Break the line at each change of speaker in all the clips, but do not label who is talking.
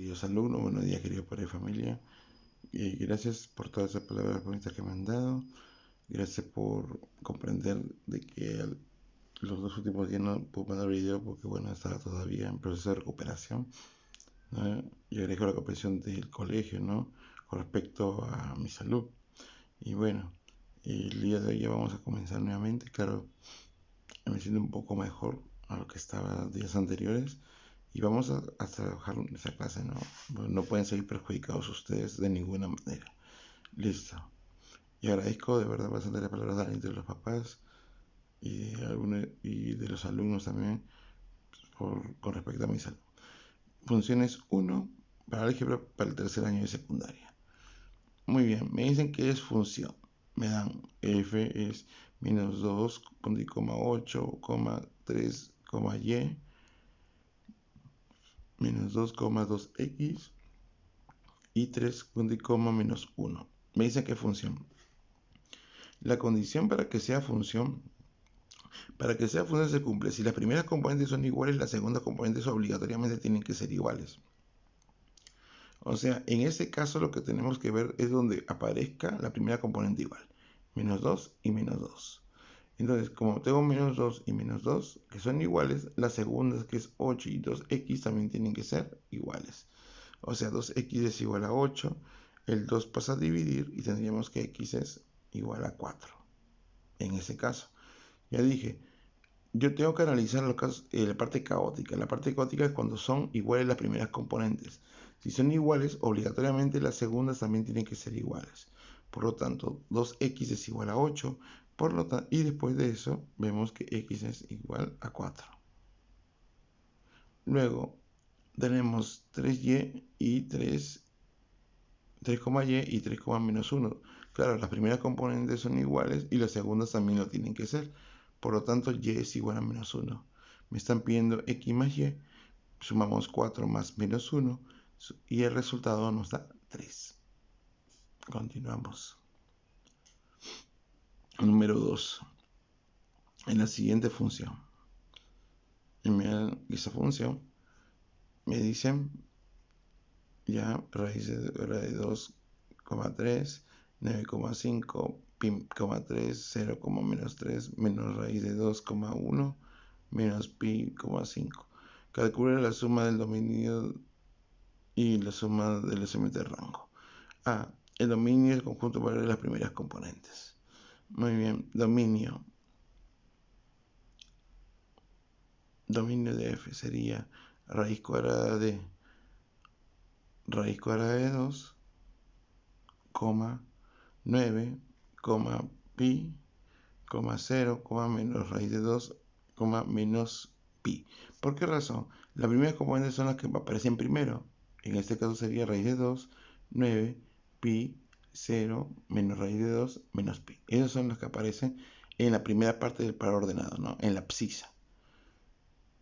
Queridos alumnos, buenos días, queridos padres de familia. Gracias por todas esas palabras bonitas que me han dado. Gracias por comprender de que los dos últimos días no puedo mandar video porque, bueno, estaba todavía en proceso de recuperación, ¿no? Y agradezco la comprensión del colegio, ¿no? Con respecto a mi salud. Y bueno, el día de hoy ya vamos a comenzar nuevamente. Claro, me siento un poco mejor a lo que estaba días anteriores. Y vamos a trabajar en esa clase, ¿no? No pueden seguir perjudicados ustedes de ninguna manera. Listo. Y agradezco de verdad bastante las palabras de aliento de los papás y de los alumnos también con respecto a mi salud. Funciones 1 para álgebra para el tercer año de secundaria. Muy bien, me dicen que es función. Me dan f es menos 2, 8, 3, y menos 2,2x y 3, menos 1. Me dice qué función. La condición para que sea función se cumple. Si las primeras componentes son iguales, las segundas componentes obligatoriamente tienen que ser iguales. O sea, en este caso lo que tenemos que ver es donde aparezca la primera componente igual. Menos 2 y menos 2. Entonces, como tengo menos 2 y menos 2, que son iguales, las segundas, que es 8 y 2x, también tienen que ser iguales. O sea, 2x es igual a 8, el 2 pasa a dividir y tendríamos que x es igual a 4. En ese caso, ya dije, yo tengo que analizar la parte caótica. La parte caótica es cuando son iguales las primeras componentes. Si son iguales, obligatoriamente las segundas también tienen que ser iguales. Por lo tanto, 2x es igual a 8. Por lo tanto, y después de eso, vemos que x es igual a 4. Luego, tenemos 3y y 3y y 3, menos 1. Claro, las primeras componentes son iguales y las segundas también lo tienen que ser. Por lo tanto, y es igual a menos 1. Me están pidiendo x más y. Sumamos 4 más menos 1 y el resultado nos da 3. Continuamos. Número 2. En la siguiente función. En esa función me dicen ya raíz de 2,3, 9,5, pi, 3, 0, menos 3, menos raíz de 2,1, menos pi, 5. Calcula la suma del dominio y la suma del elemento de rango. El dominio es el conjunto de las primeras componentes. Muy bien, dominio de f sería raíz cuadrada de 2, 9, pi, 0, menos raíz de 2, menos pi. ¿Por qué razón? Las primeras componentes son las que aparecen primero. En este caso sería raíz de 2, 9, pi, 0, menos raíz de 2, menos pi. Esas son las que aparecen en la primera parte del par ordenado, ¿no? En la abscisa.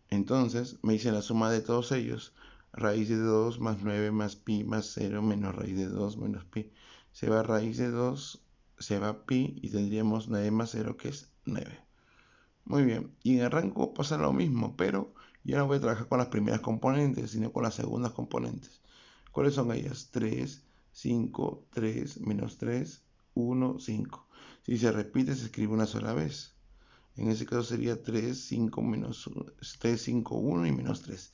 Entonces me dice la suma de todos ellos. Raíz de 2 más 9 más pi más 0 menos raíz de 2 menos pi. Se va raíz de 2, se va pi y tendríamos 9 más 0 que es 9. Muy bien, y en el rango pasa lo mismo, pero ya no voy a trabajar con las primeras componentes, sino con las segundas componentes. ¿Cuáles son ellas? 3, 5, 3, menos 3, 1, 5. Si se repite, se escribe una sola vez. En ese caso sería 3, 5, menos 1, 3, 5, 1 y menos 3.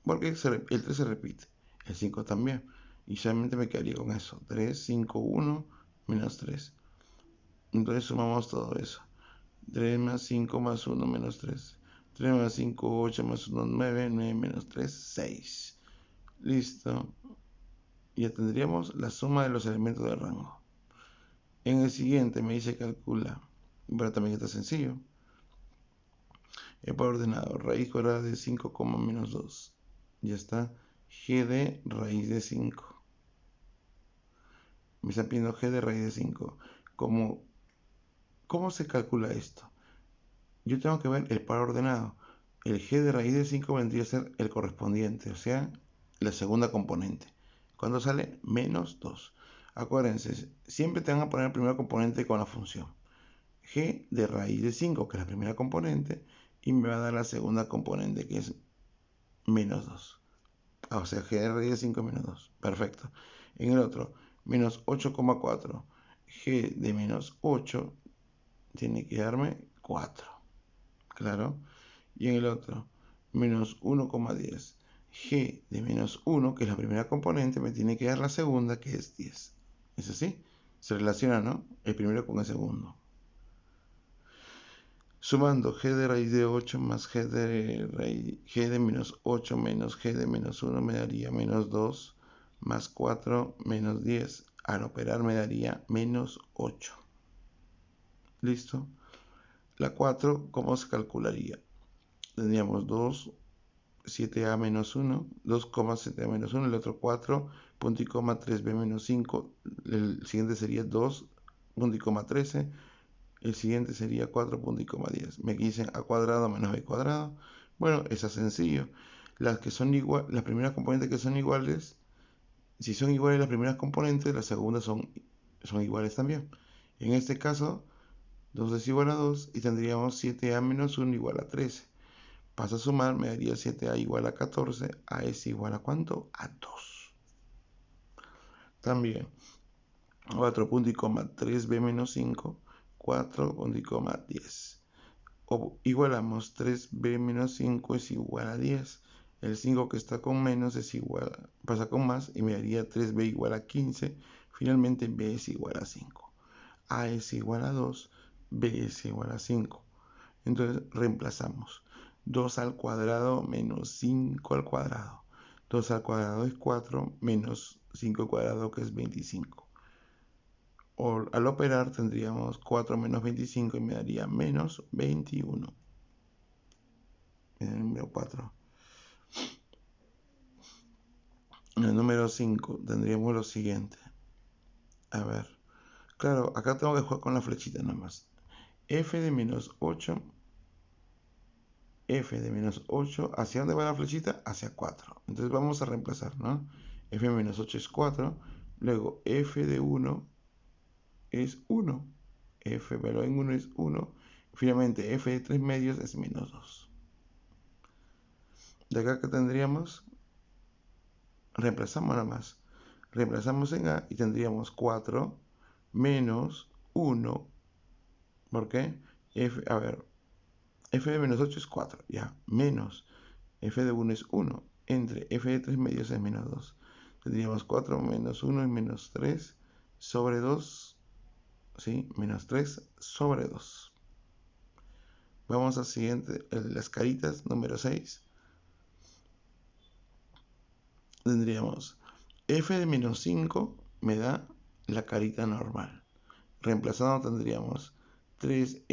Porque el 3 se repite, el 5 también. Y solamente me quedaría con eso. 3, 5, 1, menos 3. Entonces sumamos todo eso. 3 más 5 más 1 menos 3. 3 más 5, 8 más 1, 9. 9 menos 3, 6. Listo. Ya tendríamos la suma de los elementos del rango. En el siguiente me dice calcula. Bueno, también está sencillo. He ordenado raíz cuadrada de 5, menos 2. Ya está. G de raíz de 5. Me está pidiendo G de raíz de 5. ¿Cómo se calcula esto? Yo tengo que ver el par ordenado. El G de raíz de 5 vendría a ser el correspondiente, o sea, la segunda componente. ¿Cuándo sale? Menos 2. Acuérdense, siempre te van a poner el primer componente con la función. G de raíz de 5, que es la primera componente, y me va a dar la segunda componente, que es menos 2. O sea, g de raíz de 5 menos 2. Perfecto. En el otro, menos 8,4. G de menos 8 tiene que darme 4. Claro. Y en el otro, menos 1,10. G de menos 1, que es la primera componente, me tiene que dar la segunda, que es 10. ¿Es así? Se relaciona, ¿no? El primero con el segundo. Sumando g de raíz de 8 más g de menos 8 menos g de menos 1 me daría menos 2 más 4 menos 10. Al operar me daría menos 8. ¿Listo? La 4, ¿cómo se calcularía? Tendríamos 2, 7a menos 1, 2,7a menos 1, el otro 4, punto y coma 3b menos 5, el siguiente sería 2, punto y coma 13, el siguiente sería 4, punto y coma 10. Me dicen a cuadrado menos b cuadrado. Bueno, eso es sencillo. Las primeras componentes que son iguales, si son iguales las primeras componentes, las segundas son iguales también. En este caso, 2 es igual a 2 y tendríamos 7a menos 1 igual a 13. Paso a sumar, me daría 7a igual a 14. A es igual a ¿cuánto? A 2. También 4 punto y coma 3b menos 5, 4 punto y coma 10. Igualamos 3b menos 5 es igual a 10. El 5 que está con menos es igual, pasa con más y me daría 3b igual a 15. Finalmente b es igual a 5. A es igual a 2, b es igual a 5. Entonces reemplazamos. 2 al cuadrado menos 5 al cuadrado. 2 al cuadrado es 4 menos 5 al cuadrado que es 25. Al operar tendríamos 4 menos 25 y me daría menos 21. En el número 4. En el número 5 tendríamos lo siguiente. A ver. Claro, acá tengo que jugar con la flechita nomás. F de menos 8. F de menos 8. ¿Hacia dónde va la flechita? Hacia 4. Entonces vamos a reemplazar, ¿no? F de menos 8 es 4. Luego F de 1 es 1. F pero en 1 es 1. Finalmente F de 3 medios es menos 2. De acá que tendríamos, reemplazamos nada más. Reemplazamos en A y tendríamos 4 menos 1. ¿Por qué? A ver, F de menos 8 es 4, ya. Menos F de 1 es 1. Entre F de 3 medios es menos 2. Tendríamos 4 menos 1 es menos 3 sobre 2. ¿Sí? Menos 3 sobre 2. Vamos al siguiente, las caritas, número 6. Tendríamos F de menos 5 me da la carita normal. Reemplazando tendríamos 3,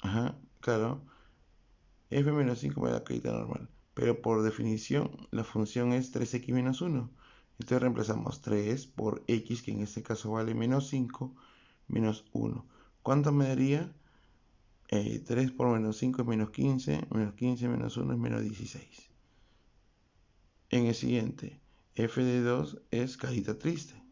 ajá, claro, F menos 5 me da la carita normal. Pero por definición, la función es 3x menos 1. Entonces reemplazamos 3 por x, que en este caso vale menos 5, menos 1. ¿Cuánto me daría? 3 por menos 5 es menos 15, menos 15 menos 1 es menos 16. En el siguiente, f de 2 es carita triste,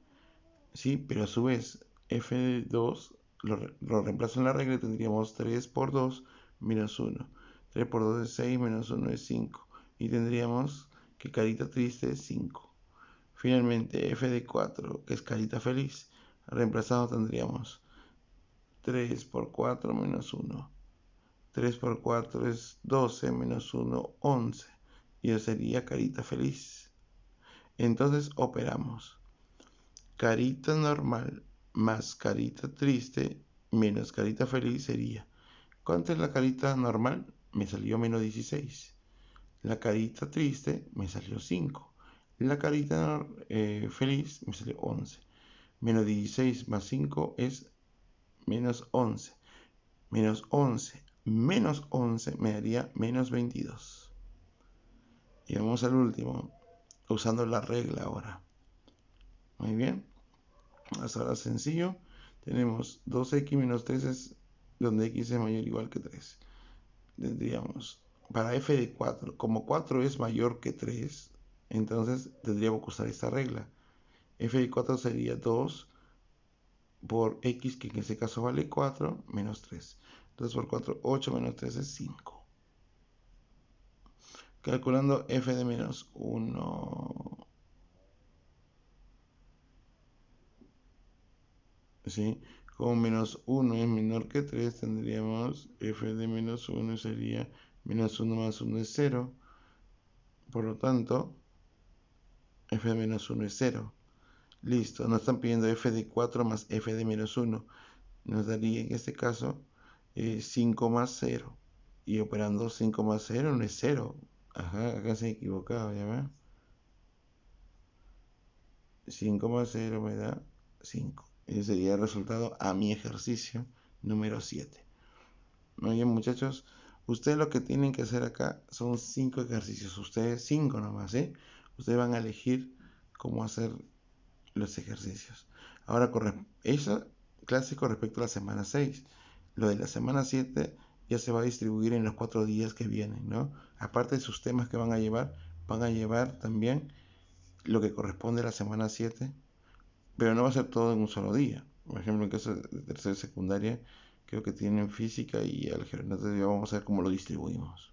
¿sí? Pero a su vez, f de 2 lo reemplazo en la regla y tendríamos 3 por 2 menos 1. 3 por 2 es 6, menos 1 es 5. Y tendríamos que carita triste es 5. Finalmente, f de 4, que es carita feliz, reemplazado tendríamos 3 por 4 menos 1. 3 por 4 es 12, menos 1, 11. Y eso sería carita feliz. Entonces operamos. Carita normal más carita triste menos carita feliz sería. ¿Cuánto es la carita normal? Me salió menos 16. La carita triste me salió 5. La carita feliz me salió 11. Menos 16 más 5 es menos 11. Menos 11 menos 11 me daría menos 22. Y vamos al último, usando la regla ahora. Muy bien. Ahora sencillo. Tenemos 2x menos 3 es donde x es mayor o igual que 3. Tendríamos para f de 4, como 4 es mayor que 3, entonces tendríamos que usar esta regla. F de 4 sería 2 por x, que en este caso vale 4, menos 3. 2 por 4, 8 menos 3 es 5. Calculando f de menos 1. ¿Sí? Como menos 1 es menor que 3, tendríamos f de menos 1 sería menos 1 más 1 es 0. Por lo tanto, f de menos 1 es 0. Listo, nos están pidiendo f de 4 más f de menos 1. Nos daría en este caso 5 más 0. Y operando 5 más 0 no es 0. Ajá, acá se ha equivocado, ¿ya ven? 5 más 0 me da 5. Ese sería el resultado a mi ejercicio número 7. Muy bien, muchachos. Ustedes lo que tienen que hacer acá son 5 ejercicios. Ustedes 5 nomás, ¿eh? Ustedes van a elegir cómo hacer los ejercicios. Ahora, esa clase con respecto a la semana 6. Lo de la semana 7 ya se va a distribuir en los 4 días que vienen, ¿no? Aparte de sus temas que van a llevar también lo que corresponde a la semana 7, pero no va a ser todo en un solo día. Por ejemplo, en caso de tercera y secundaria, creo que tienen física y álgebra. Entonces ya vamos a ver cómo lo distribuimos.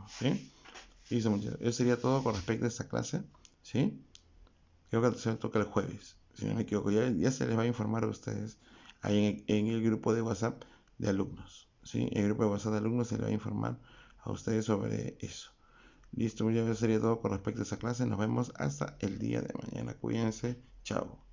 ¿Sí? Listo, muchachos. Eso sería todo con respecto a esta clase. ¿Sí? Creo que se toca el jueves. Si no me equivoco, ya se les va a informar a ustedes ahí en el grupo de WhatsApp de alumnos. ¿Sí? El grupo de WhatsApp de alumnos se les va a informar a ustedes sobre eso. Listo, ya sería todo con respecto a esa clase. Nos vemos hasta el día de mañana. Cuídense. Chao.